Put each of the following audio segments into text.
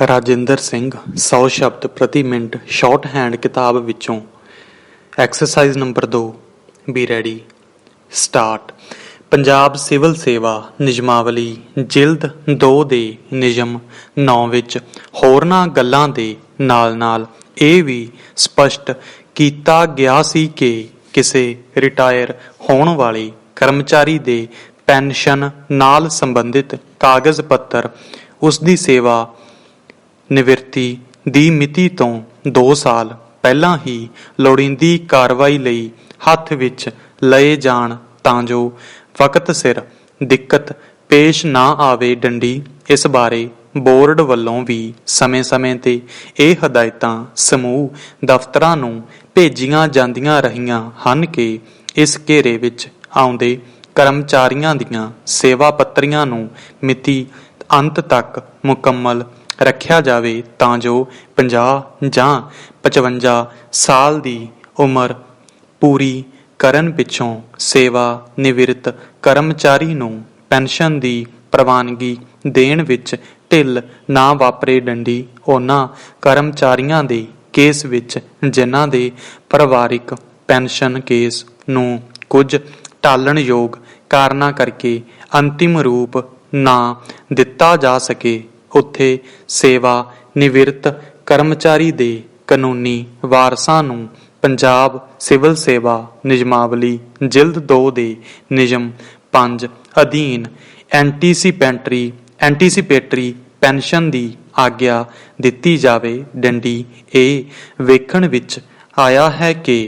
ਰਾਜਿੰਦਰ ਸਿੰਘ 100 ਸ਼ਬਦ ਪ੍ਰਤੀ minute short hand ਕਿਤਾਬ ਵਿੱਚੋਂ exercise number 2 B ready start. Punjab civil ਸੇਵਾ ਨਿਯਮਾਵਲੀ ਜਿਲਦ 2 ਦੇ ਨਿਯਮ 9 ਵਿੱਚ ਹੋਰਨਾਂ ਗੱਲਾਂ ਦੇ ਨਾਲ ਇਹ ਵੀ ਸਪਸ਼ਟ ਕੀਤਾ ਗਿਆ ਸੀ ਕਿ ਕਿਸੇ ਰਿਟਾਇਰ ਹੋਣ ਵਾਲੇ ਕਰਮਚਾਰੀ ਦੇ ਪੈਨਸ਼ਨ ਨਾਲ ਸੰਬੰਧਿਤ ਕਾਗਜ਼ ਪੱਤਰ ਉਸ ਦੀ ਸੇਵਾ ਨਿਵਰਤੀ ਦੀ ਮਿਤੀ ਤੋਂ 2 ਸਾਲ ਪਹਿਲਾਂ ਹੀ ਲੋੜੀਂਦੀ ਕਾਰਵਾਈ ਲਈ ਹੱਥ ਵਿੱਚ ਲਏ ਜਾਣ ਤਾਂ ਜੋ ਵਕਤ ਸਿਰ ਦਿੱਕਤ ਪੇਸ਼ ਨਾ ਆਵੇ। ਡੰਡੀ ਇਸ ਬਾਰੇ ਬੋਰਡ ਵੱਲੋਂ ਵੀ ਸਮੇਂ-ਸਮੇਂ ਤੇ ਇਹ ਹਦਾਇਤਾਂ ਸਮੂਹ ਦਫ਼ਤਰਾਂ ਨੂੰ ਭੇਜੀਆਂ ਜਾਂਦੀਆਂ ਰਹੀਆਂ ਹਨ ਕਿ ਇਸ ਘੇਰੇ ਵਿੱਚ ਆਉਂਦੇ ਕਰਮਚਾਰੀਆਂ ਦੀਆਂ ਸੇਵਾ ਪੱਤਰੀਆਂ ਨੂੰ ਮਿਤੀ ਅੰਤ ਤੱਕ ਮੁਕੰਮਲ ਰੱਖਿਆ ਜਾਵੇ ਤਾਂ ਜੋ 50 ਜਾਂ 55 ਸਾਲ ਦੀ ਉਮਰ ਪੂਰੀ ਕਰਨ ਪਿੱਛੋਂ ਸੇਵਾ ਨਿਵਰਤ ਕਰਮਚਾਰੀ ਨੂੰ ਪੈਨਸ਼ਨ ਦੀ ਪ੍ਰਵਾਨਗੀ ਦੇਣ ਵਿੱਚ ਢਿੱਲ ਨਾ ਵਾਪਰੇ। ਡੰਡੀ ਉਹਨਾਂ ਕਰਮਚਾਰੀਆਂ ਦੇ ਕੇਸ ਵਿੱਚ ਜਿਨ੍ਹਾਂ ਦੇ ਪਰਿਵਾਰਿਕ ਪੈਨਸ਼ਨ ਕੇਸ ਨੂੰ ਕੁਝ ਟਾਲਣਯੋਗ ਕਾਰਨਾਂ ਕਰਕੇ ਅੰਤਿਮ ਰੂਪ ਨਾ ਦਿੱਤਾ ਜਾ ਸਕੇ, ਉੱਥੇ ਸੇਵਾ ਨਿਵਰਤ ਕਰਮਚਾਰੀ ਦੇ ਕਾਨੂੰਨੀ ਵਾਰਸਾਂ ਨੂੰ ਪੰਜਾਬ ਸਿਵਲ ਸੇਵਾ ਨਿਯਮਾਵਲੀ ਜਿਲਦ 2 ਦੇ ਨਿਯਮ 5 ਅਧੀਨ ਐਂਟੀਸਿਪੇਟਰੀ ਪੈਨਸ਼ਨ ਦੀ ਆਗਿਆ ਦਿੱਤੀ ਜਾਵੇ। ਡੰਡੀ ਇਹ ਵੇਖਣ ਵਿੱਚ ਆਇਆ ਹੈ ਕਿ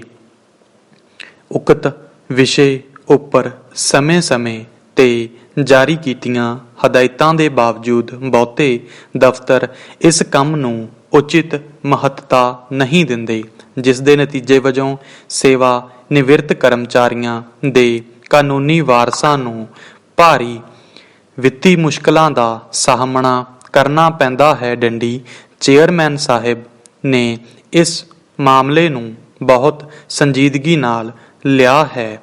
ਉਕਤ ਵਿਸ਼ੇ ਉੱਪਰ ਸਮੇਂ-ਸਮੇਂ ਤੇ ਜਾਰੀ ਕੀਤੀਆਂ ਹਦਾਇਤਾਂ ਦੇ ਬਾਵਜੂਦ ਬਹੁਤੇ ਦਫ਼ਤਰ ਇਸ ਕੰਮ ਨੂੰ ਉਚਿਤ ਮਹੱਤਤਾ ਨਹੀਂ ਦਿੰਦੇ, ਜਿਸ ਦੇ ਨਤੀਜੇ ਵਜੋਂ ਸੇਵਾ ਨਿਵਰਤ ਕਰਮਚਾਰੀਆਂ ਦੇ ਕਾਨੂੰਨੀ ਵਾਰਸਾਂ ਨੂੰ ਭਾਰੀ ਵਿੱਤੀ ਮੁਸ਼ਕਲਾਂ ਦਾ ਸਾਹਮਣਾ ਕਰਨਾ ਪੈਂਦਾ ਹੈ। ਡੰਡੀ ਚੇਅਰਮੈਨ ਸਾਹਿਬ ਨੇ ਇਸ ਮਾਮਲੇ ਨੂੰ ਬਹੁਤ ਸੰਜੀਦਗੀ ਨਾਲ ਲਿਆ ਹੈ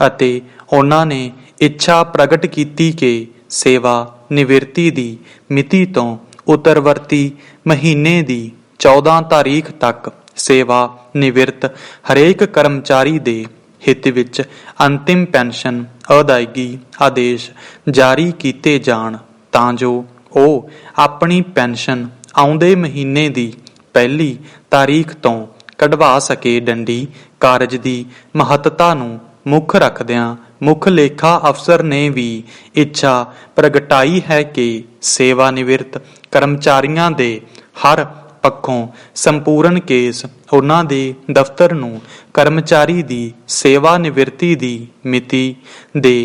ਅਤੇ ਉਹਨਾਂ ਨੇ ਇੱਛਾ ਪ੍ਰਗਟ ਕੀਤੀ ਕਿ ਸੇਵਾ ਨਿਵਰਤੀ ਦੀ ਮਿਤੀ ਤੋਂ ਉੱਤਰਵਰਤੀ ਮਹੀਨੇ ਦੀ 14 ਤਾਰੀਖ ਤੱਕ ਸੇਵਾ ਨਿਵਰਤ ਹਰੇਕ ਕਰਮਚਾਰੀ ਦੇ ਹਿੱਤ ਵਿੱਚ ਅੰਤਿਮ ਪੈਨਸ਼ਨ ਅਦਾਇਗੀ ਆਦੇਸ਼ ਜਾਰੀ ਕੀਤੇ ਜਾਣ ਤਾਂ ਜੋ ਉਹ ਆਪਣੀ ਪੈਨਸ਼ਨ ਆਉਂਦੇ ਮਹੀਨੇ ਦੀ ਪਹਿਲੀ ਤਾਰੀਖ ਤੋਂ ਕਢਵਾ ਸਕੇ। ਡੰਡੀ ਕਾਰਜ ਦੀ ਮਹੱਤਤਾ ਨੂੰ ਮੁੱਖ ਰੱਖਦਿਆਂ ਮੁੱਖ ਲੇਖਾ ਅਫਸਰ ਨੇ ਵੀ ਇੱਛਾ ਪ੍ਰਗਟਾਈ ਹੈ ਕਿ ਸੇਵਾ ਨਿਵਰਤ ਕਰਮਚਾਰੀਆਂ ਦੇ ਹਰ ਪੱਖੋਂ ਸੰਪੂਰਨ ਕੇਸ ਉਹਨਾਂ ਦੇ ਦਫ਼ਤਰ ਨੂੰ ਕਰਮਚਾਰੀ ਦੀ ਸੇਵਾ ਨਿਵਰਤੀ ਦੀ ਮਿਤੀ ਦੇ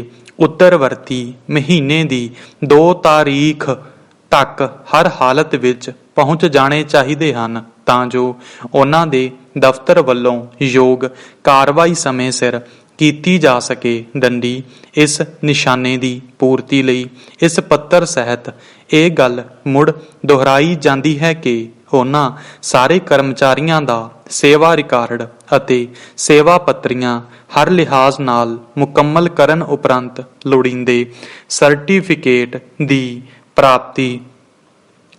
ਉੱਤਰਵਰਤੀ ਮਹੀਨੇ ਦੀ 2 ਤਾਰੀਖ ਤੱਕ ਹਰ ਹਾਲਤ ਵਿੱਚ ਪਹੁੰਚ ਜਾਣੇ ਚਾਹੀਦੇ ਹਨ ਤਾਂ ਜੋ ਉਹਨਾਂ ਦੇ ਦਫ਼ਤਰ ਵੱਲੋਂ ਯੋਗ ਕਾਰਵਾਈ ਸਮੇਂ ਸਿਰ ਕੀਤੀ ਜਾ ਸਕੇ। ਡੰਡੀ ਇਸ ਨਿਸ਼ਾਨੇ ਦੀ ਪੂਰਤੀ ਲਈ ਇਸ ਪੱਤਰ ਸਹਿਤ ਇਹ ਗੱਲ ਮੁੜ ਦੁਹਰਾਈ ਜਾਂਦੀ ਹੈ ਕਿ ਉਹਨਾਂ ਸਾਰੇ ਕਰਮਚਾਰੀਆਂ ਦਾ ਸੇਵਾ ਰਿਕਾਰਡ ਅਤੇ ਸੇਵਾ ਪੱਤਰੀਆਂ ਹਰ ਲਿਹਾਜ਼ ਨਾਲ ਮੁਕੰਮਲ ਕਰਨ ਉਪਰੰਤ ਲੋੜੀਂਦੇ ਸਰਟੀਫਿਕੇਟ ਦੀ ਪ੍ਰਾਪਤੀ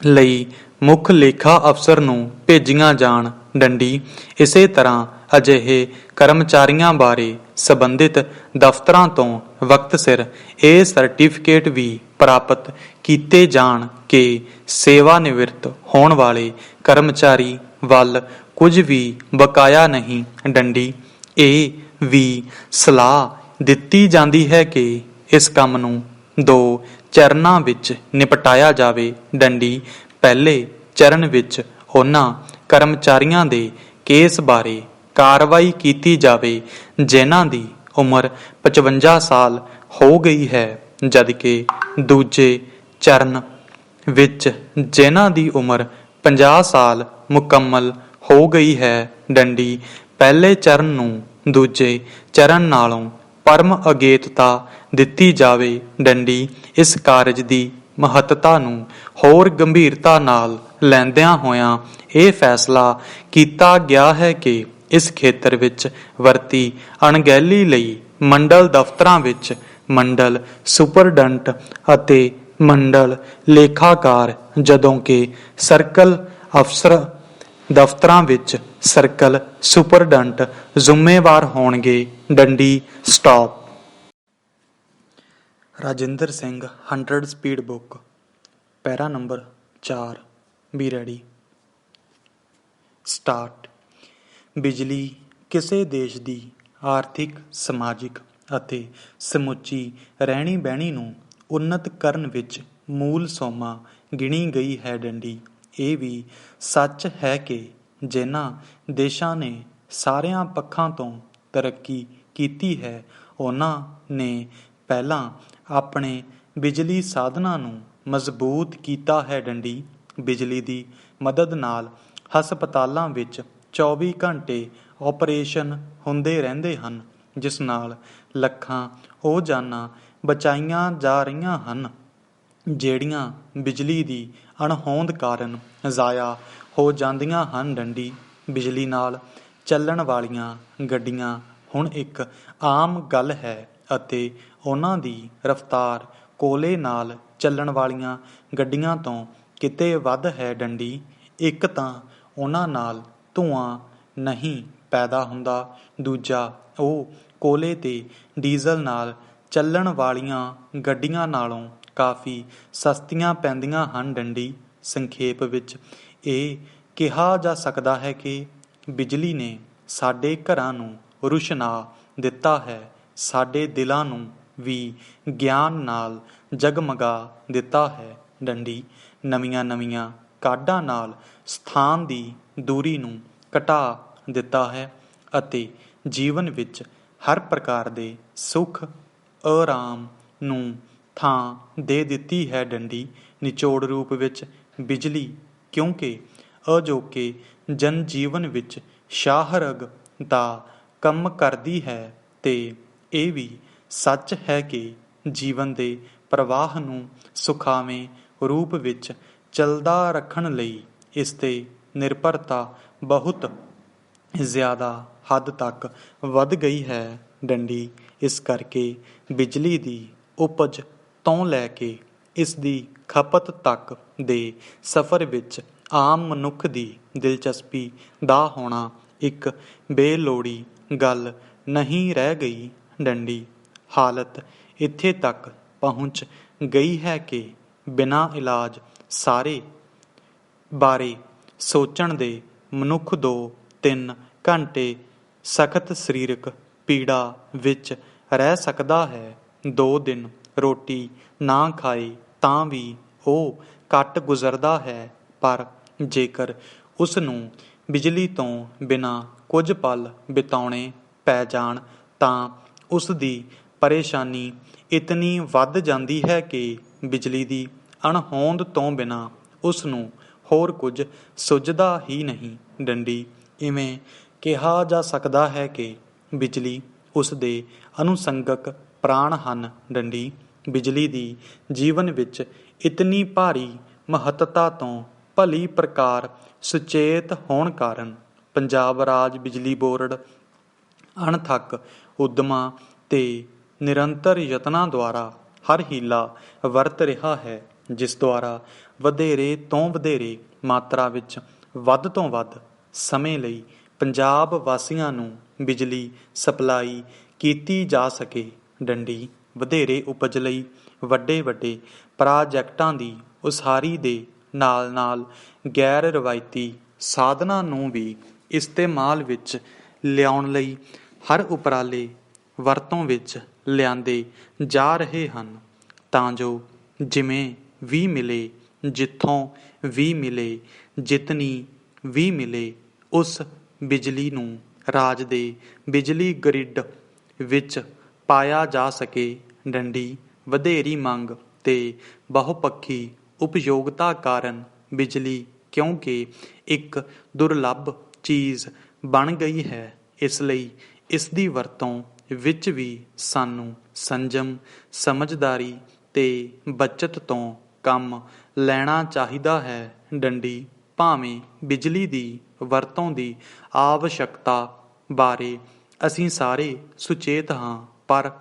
ਲਈ ਮੁੱਖ ਲੇਖਾ ਅਫਸਰ ਨੂੰ ਭੇਜੀਆਂ ਜਾਣ। ਡੰਡੀ ਇਸੇ ਤਰ੍ਹਾਂ ਅਜਿਹੇ ਕਰਮਚਾਰੀਆਂ ਬਾਰੇ ਸੰਬੰਧਿਤ ਦਫ਼ਤਰਾਂ ਤੋਂ ਵਕਤ ਸਿਰ ਇਹ ਸਰਟੀਫਿਕੇਟ ਵੀ ਪ੍ਰਾਪਤ ਕੀਤੇ ਜਾਣ ਕਿ ਸੇਵਾ ਨਿਵਰਤ ਹੋਣ ਵਾਲੇ ਕਰਮਚਾਰੀ ਵੱਲ ਕੁਝ ਵੀ ਬਕਾਇਆ ਨਹੀਂ। ਡੰਡੀ ਇਹ ਵੀ ਸਲਾਹ ਦਿੱਤੀ ਜਾਂਦੀ ਹੈ ਕਿ ਇਸ ਕੰਮ ਨੂੰ 2 ਚਰਨਾਂ ਵਿੱਚ ਨਿਪਟਾਇਆ ਜਾਵੇ। ਡੰਡੀ ਪਹਿਲੇ ਚਰਨ ਵਿੱਚ ਉਹਨਾਂ ਕਰਮਚਾਰੀਆਂ ਦੇ ਕੇਸ ਬਾਰੇ ਕਾਰਵਾਈ ਕੀਤੀ ਜਾਵੇ ਜਿਨ੍ਹਾਂ ਦੀ ਉਮਰ 55 ਸਾਲ ਹੋ ਗਈ ਹੈ, ਜਦਕਿ ਦੂਜੇ ਚਰਨ ਵਿੱਚ ਜਿਨ੍ਹਾਂ ਦੀ ਉਮਰ 50 ਸਾਲ ਮੁਕੰਮਲ ਹੋ ਗਈ ਹੈ। ਡੰਡੀ ਪਹਿਲੇ ਚਰਨ ਨੂੰ ਦੂਜੇ ਚਰਨ ਨਾਲੋਂ ਪਰਮ ਅਗੇਤਤਾ ਦਿੱਤੀ ਜਾਵੇ। ਡੰਡੀ ਇਸ ਕਾਰਜ ਦੀ ਮਹੱਤਤਾ ਨੂੰ ਹੋਰ ਗੰਭੀਰਤਾ ਨਾਲ ਲੈਂਦਿਆਂ ਹੋਇਆਂ ਇਹ ਫੈਸਲਾ ਕੀਤਾ ਗਿਆ ਹੈ ਕਿ ਇਸ ਖੇਤਰ ਵਿੱਚ ਵਰਤੀ ਅਣਗਹਿਲੀ ਲਈ ਮੰਡਲ ਦਫ਼ਤਰਾਂ ਵਿੱਚ ਮੰਡਲ ਸੁਪਰਡੈਂਟ ਅਤੇ ਮੰਡਲ ਲੇਖਾਕਾਰ, ਜਦੋਂ ਕਿ ਸਰਕਲ ਅਫਸਰ ਦਫ਼ਤਰਾਂ ਵਿੱਚ ਸਰਕਲ ਸੁਪਰਡੈਂਟ ਜ਼ਿੰਮੇਵਾਰ ਹੋਣਗੇ। ਡੰਡੀ stop. Rajinder Singh 100 speed book, para number 4, be ready. Start. ਬਿਜਲੀ ਕਿਸੇ ਦੇਸ਼ ਦੀ ਆਰਥਿਕ, ਸਮਾਜਿਕ ਅਤੇ ਸਮੁੱਚੀ ਰਹਿਣੀ ਬਹਿਣੀ ਨੂੰ ਉੱਨਤ ਕਰਨ ਵਿੱਚ ਮੂਲ ਸੋਮਾ ਗਿਣੀ ਗਈ ਹੈ। ਡੰਡੀ। ਇਹ ਵੀ ਸੱਚ ਹੈ ਕਿ ਜਿਨ੍ਹਾਂ ਦੇਸ਼ਾਂ ਨੇ ਸਾਰਿਆਂ ਪੱਖਾਂ ਤੋਂ ਤਰੱਕੀ ਕੀਤੀ ਹੈ, ਉਹਨਾਂ ਨੇ ਪਹਿਲਾਂ ਆਪਣੇ ਬਿਜਲੀ ਸਾਧਨਾਂ ਨੂੰ ਮਜ਼ਬੂਤ ਕੀਤਾ ਹੈ। ਡੰਡੀ। ਬਿਜਲੀ ਦੀ ਮਦਦ ਨਾਲ ਹਸਪਤਾਲਾਂ ਵਿੱਚ 24 ਘੰਟੇ ਆਪਰੇਸ਼ਨ ਹੁੰਦੇ ਰਹਿੰਦੇ ਹਨ, ਜਿਸ ਨਾਲ ਲੱਖਾਂ ਉਹ ਜਾਨਾਂ ਬਚਾਈਆਂ ਜਾ ਰਹੀਆਂ ਹਨ, ਜਿਹੜੀਆਂ ਬਿਜਲੀ ਦੀ ਅਣਹੋਂਦ ਕਾਰਨ ਜ਼ਾਇਆ ਹੋ ਜਾਂਦੀਆਂ ਹਨ। ਡੰਡੀ। ਬਿਜਲੀ ਨਾਲ ਚੱਲਣ ਵਾਲੀਆਂ ਗੱਡੀਆਂ ਹੁਣ ਇੱਕ ਆਮ ਗੱਲ ਹੈ ਅਤੇ ਉਹਨਾਂ ਦੀ ਰਫ਼ਤਾਰ ਕੋਲੇ ਨਾਲ ਚੱਲਣ ਵਾਲੀਆਂ ਗੱਡੀਆਂ ਤੋਂ ਕਿਤੇ ਵੱਧ ਹੈ। ਡੰਡੀ। ਇੱਕ ਤਾਂ ਉਹਨਾਂ ਨਾਲ ਧੂੰਆਂ ਨਹੀਂ ਪੈਦਾ ਹੁੰਦਾ, ਦੂਜਾ ਉਹ ਕੋਲੇ ਤੇ ਡੀਜ਼ਲ ਨਾਲ ਚੱਲਣ ਵਾਲੀਆਂ ਗੱਡੀਆਂ ਨਾਲੋਂ ਕਾਫੀ ਸਸਤੀਆਂ ਪੈਂਦੀਆਂ ਹਨ। ਡੰਡੀ। ਸੰਖੇਪ ਵਿੱਚ ਇਹ ਕਿਹਾ ਜਾ ਸਕਦਾ ਹੈ ਕਿ ਬਿਜਲੀ ਨੇ ਸਾਡੇ ਘਰਾਂ ਨੂੰ ਰੁਸ਼ਨਾ ਦਿੱਤਾ ਹੈ, ਸਾਡੇ ਦਿਲਾਂ ਨੂੰ ਵੀ ਗਿਆਨ ਨਾਲ ਜਗਮਗਾ ਦਿੱਤਾ ਹੈ। ਡੰਡੀ। ਨਵੀਆਂ ਕਾਢਾਂ ਨਾਲ ਸਥਾਨ ਦੀ ਦੂਰੀ ਨੂੰ ਘਟਾ ਦਿੱਤਾ ਹੈ ਅਤੇ ਜੀਵਨ ਵਿੱਚ ਹਰ ਪ੍ਰਕਾਰ ਦੇ ਸੁੱਖ ਆਰਾਮ ਨੂੰ ਥਾਂ ਦੇ ਦਿੱਤੀ ਹੈ। ਡੰਡੀ। ਨਿਚੋੜ ਰੂਪ ਵਿੱਚ ਬਿਜਲੀ ਕਿਉਂਕਿ ਅਜੋਕੇ ਜਨ ਜੀਵਨ ਵਿੱਚ ਸ਼ਾਹਰਗ ਦਾ ਕੰਮ ਕਰਦੀ ਹੈ, ਤੇ ਇਹ ਵੀ ਸੱਚ ਹੈ ਕਿ ਜੀਵਨ ਦੇ ਪ੍ਰਵਾਹ ਨੂੰ ਸੁਖਾਵੇਂ ਰੂਪ ਵਿੱਚ ਚੱਲਦਾ ਰੱਖਣ ਲਈ ਇਸ 'ਤੇ ਨਿਰਭਰਤਾ ਬਹੁਤ ਜ਼ਿਆਦਾ ਹੱਦ ਤੱਕ ਵੱਧ ਗਈ ਹੈ। ਡੰਡੀ। ਇਸ ਕਰਕੇ ਬਿਜਲੀ ਦੀ ਉਪਜ ਤੋਂ ਲੈ ਕੇ ਇਸ ਦੀ ਖਪਤ ਤੱਕ ਦੇ ਸਫ਼ਰ ਵਿੱਚ ਆਮ ਮਨੁੱਖ ਦੀ ਦਿਲਚਸਪੀ ਦਾ ਹੋਣਾ ਇੱਕ ਬੇਲੋੜੀ ਗੱਲ ਨਹੀਂ ਰਹਿ ਗਈ। ਡੰਡੀ। ਹਾਲਤ ਇੱਥੇ ਤੱਕ ਪਹੁੰਚ ਗਈ ਹੈ ਕਿ ਬਿਨਾਂ ਇਲਾਜ ਸਾਰੇ ਬਾਰੇ ਸੋਚਣ ਦੇ ਮਨੁੱਖ 2-3 ਘੰਟੇ ਸਖਤ ਸਰੀਰਕ ਪੀੜਾ ਵਿੱਚ ਰਹਿ ਸਕਦਾ ਹੈ। 2 ਦਿਨ ਰੋਟੀ ਨਾ ਖਾਏ ਤਾਂ ਵੀ ਉਹ ਘੱਟ ਗੁਜ਼ਰਦਾ ਹੈ, ਪਰ ਜੇਕਰ ਉਸ ਨੂੰ ਬਿਜਲੀ ਤੋਂ ਬਿਨਾਂ ਕੁਝ ਪਲ ਬਿਤਾਉਣੇ ਪੈ ਜਾਣ ਤਾਂ ਉਸ ਦੀ ਪਰੇਸ਼ਾਨੀ ਇਤਨੀ ਵੱਧ ਜਾਂਦੀ ਹੈ ਕਿ ਬਿਜਲੀ ਦੀ ਅਣਹੋਂਦ ਤੋਂ ਬਿਨਾਂ ਉਸ ਨੂੰ ਹੋਰ ਕੁਝ ਸੁੱਝਦਾ ਹੀ ਨਹੀਂ। ਡੰਡੀ। ਇਵੇਂ ਕਿਹਾ ਜਾ ਸਕਦਾ ਹੈ ਕਿ ਬਿਜਲੀ ਉਸ ਦੇ ਅਨੁਸੰਗਕ ਪ੍ਰਾਣ ਹਨ। ਡੰਡੀ। ਬਿਜਲੀ ਦੀ ਜੀਵਨ ਵਿੱਚ ਇਤਨੀ ਭਾਰੀ ਮਹੱਤਤਾ ਤੋਂ ਭਲੀ ਪ੍ਰਕਾਰ ਸੁਚੇਤ ਹੋਣ ਕਾਰਨ ਪੰਜਾਬ ਰਾਜ ਬਿਜਲੀ ਬੋਰਡ ਅਣਥੱਕ ਉੱਦਮਾਂ ਤੇ ਨਿਰੰਤਰ ਯਤਨਾਂ ਦੁਆਰਾ ਹਰ ਹੀਲਾ ਵਰਤ ਰਿਹਾ ਹੈ, ਜਿਸ ਦੁਆਰਾ ਵਧੇਰੇ ਤੋਂ ਵਧੇਰੇ ਮਾਤਰਾ ਵਿੱਚ ਵੱਧ ਤੋਂ ਵੱਧ ਸਮੇਂ ਲਈ ਪੰਜਾਬ ਵਾਸੀਆਂ ਨੂੰ ਬਿਜਲੀ ਸਪਲਾਈ ਕੀਤੀ ਜਾ ਸਕੇ। ਡੰਡੀ। ਵਧੇਰੇ ਉਪਜ ਲਈ ਵੱਡੇ ਪ੍ਰਾਜੈਕਟਾਂ ਦੀ ਉਸਾਰੀ ਦੇ ਨਾਲ ਗੈਰ ਰਵਾਇਤੀ ਸਾਧਨਾਂ ਨੂੰ ਵੀ ਇਸਤੇਮਾਲ ਵਿੱਚ ਲਿਆਉਣ ਲਈ ਹਰ ਉਪਰਾਲੇ ਵਰਤੋਂ ਵਿੱਚ ਲਿਆਂਦੇ ਜਾ ਰਹੇ ਹਨ, ਤਾਂ ਜੋ ਜਿਵੇਂ ਵੀ ਮਿਲੇ, ਜਿੱਥੋਂ ਵੀ ਮਿਲੇ, ਜਿਤਨੀ ਵੀ ਮਿਲੇ, ਉਸ ਬਿਜਲੀ ਨੂੰ ਰਾਜ ਦੇ ਬਿਜਲੀ ਗਰਿੱਡ ਵਿੱਚ ਪਾਇਆ ਜਾ ਸਕੇ। ਡੰਡੀ। ਵਧੇਰੀ ਮੰਗ ਤੇ ਬਹੁਪੱਖੀ ਉਪਯੋਗਤਾ ਕਾਰਨ ਬਿਜਲੀ ਕਿਉਂਕਿ ਇੱਕ ਦੁਰਲੱਭ ਚੀਜ਼ ਬਣ ਗਈ ਹੈ, ਇਸ ਲਈ ਇਸ ਦੀ ਵਰਤੋਂ ਵਿੱਚ ਵੀ ਸਾਨੂੰ ਸੰਜਮ, ਸਮਝਦਾਰੀ ਤੇ ਬੱਚਤ ਤੋਂ ਕੰਮ ਲੈਣਾ ਚਾਹੀਦਾ ਹੈ। ਡੰਡੀ। ਭਾਵੇਂ ਬਿਜਲੀ ਦੀ ਵਰਤੋਂ ਦੀ ਆਵਸ਼ਕਤਾ ਬਾਰੇ ਅਸੀਂ ਸਾਰੇ ਸੁਚੇਤ ਹਾਂ, ਪਰ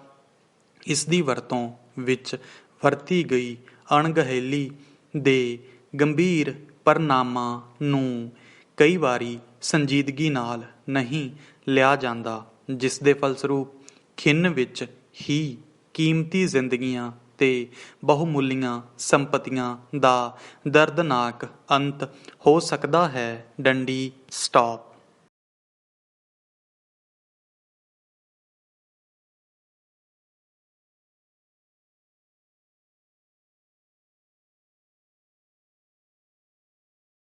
ਇਸ ਦੀ ਵਰਤੋਂ ਵਿੱਚ ਵਰਤੀ ਗਈ ਅਣਗਹਿਲੀ ਦੇ ਗੰਭੀਰ ਪਰਿਣਾਮਾਂ ਨੂੰ ਕਈ ਵਾਰੀ ਸੰਜੀਦਗੀ ਨਾਲ ਨਹੀਂ ਲਿਆ ਜਾਂਦਾ, ਜਿਸ ਦੇ ਫਲਸਰੂਪ ਖਿੰਨ ਵਿੱਚ ਹੀ ਕੀਮਤੀ ਜ਼ਿੰਦਗੀਆਂ ਤੇ ਬਹੁਮੁੱਲੀਆਂ ਸੰਪਤੀਆਂ ਦਾ ਦਰਦਨਾਕ ਅੰਤ ਹੋ ਸਕਦਾ ਹੈ। ਡੰਡੀ ਸਟਾਪ।